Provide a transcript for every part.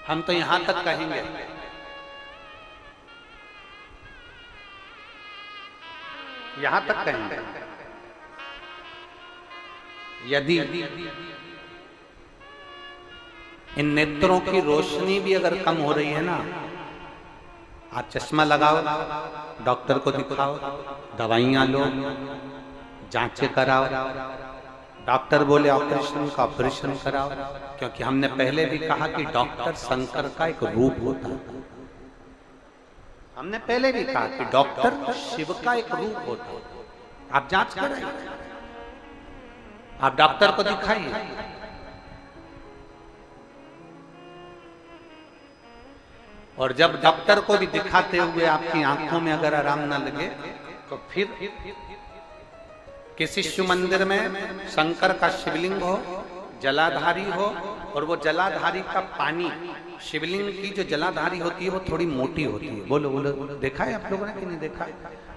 हम तो यहां तक कहेंगे, यहां तक कहेंगे, यदि इन नेत्रों की रोशनी भी अगर कम हो रही है ना, आप चश्मा लगाओ, डॉक्टर को दिखाओ, दवाइयां लो, जांचें कराओ, डॉक्टर बोले ऑपरेशन का ऑपरेशन कराओ, क्योंकि हमने पहले भी कहा कि डॉक्टर शंकर का एक रूप होता है। हमने पहले भी कहा कि डॉक्टर शिव का एक रूप होता है। आप जांच कराइए, आप डॉक्टर को दिखाइए। और जब डॉक्टर को भी दिखाते हुए आपकी आंखों में अगर आराम ना लगे, तो फिर किसी शिव मंदिर में शंकर का शिवलिंग हो, जलाधारी हो, और वो जलाधारी का पानी, शिवलिंग की जो जलाधारी होती है वो थोड़ी मोटी होती है। बोलो बोलो, देखा है आप लोगों ने कि नहीं देखा?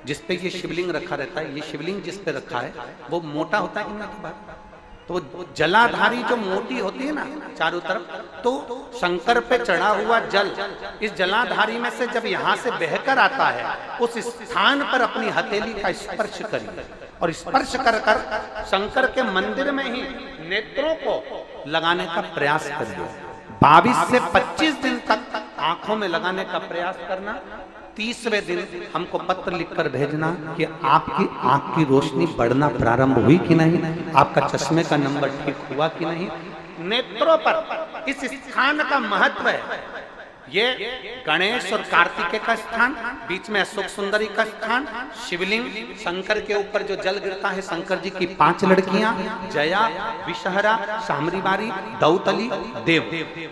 जिस पे ये शिवलिंग रखा रहता है, ये शिवलिंग जिस पे रखा है वो मोटा होता है कि नहीं? तो जलाधारी जो मोटी होती है ना चारों तरफ, तो शंकर पे चढ़ा हुआ जल इस जलाधारी में से जब यहाँ से बहकर आता है, उस स्थान पर अपनी हथेली का स्पर्श करिए और स्पर्श कर कर शंकर के मंदिर में ही नेत्रों को लगाने का प्रयास करिए। 22 से 25 दिन तक आंखों में लगाने का प्रयास करना। 30वें दिन हमको पत्र लिखकर भेजना कि आपकी आंख की रोशनी बढ़ना प्रारंभ हुई कि नहीं, आपका चश्मे का नंबर ठीक हुआ कि नहीं। नेत्रों पर इस स्थान का महत्व है। ये गणेश और कार्तिकेय का स्थान, बीच में अशोक सुंदरी का स्थान, शिवलिंग, शंकर के ऊपर जो जल गिरता है, शंकर जी की 5 लड़कियां, जया, विषहरा, सामरीबारी, दौतली, देव,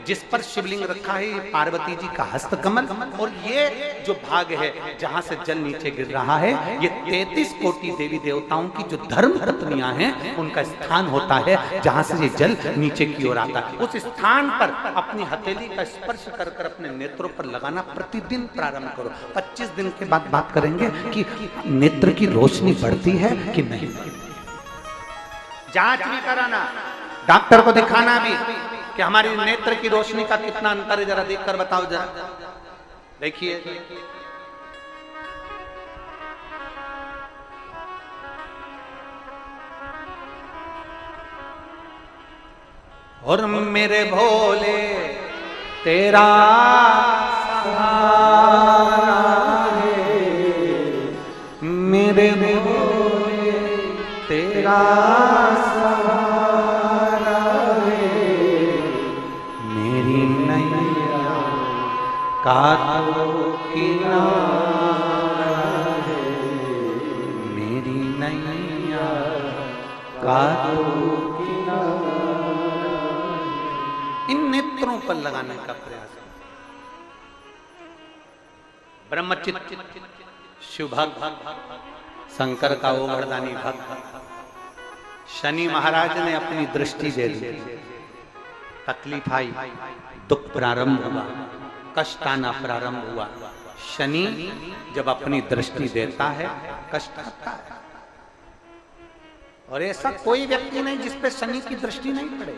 जिस पर शिवलिंग रखा है पार्वती जी का हस्तकमल। और ये जो भाग है जहां से जल नीचे गिर रहा है, ये 33 कोटि देवी देवताओं की जो धर्म पत्नियां हैं उनका स्थान होता है, जहां से ये जल नीचे की ओर आता है। उस स्थान पर अपनी हथेली का स्पर्श कर कर अपने नेत्रों पर लगाना प्रतिदिन प्रारंभ करो। 25 दिन के बाद बात करेंगे कि नेत्र की रोशनी बढ़ती है कि नहीं। जांच भी कराना, डॉक्टर को दिखाना भी कि हमारी नेत्र की रोशनी का कितना अंतर है, जरा देखकर बताओ। जरा देखिए, और मेरे भोले तेरा सहारा है, मेरे भोले तेरा सहारा है, मेरी नैया का तो किनारा है, मेरी नैया का तो किनारा। इन नेत्रों पर लगाने का प्रयास। ब्रह्मचित्त शिव भक्त, शंकर का वो वरदानी भक्त, शनि महाराज ने अपनी दृष्टि दे दी, तकलीफ आई, दुख प्रारंभ हुआ, कष्ट आना प्रारंभ हुआ। शनि जब अपनी दृष्टि देता है, कष्ट आता है। और ऐसा कोई व्यक्ति नहीं जिस पे शनि की दृष्टि नहीं पड़े।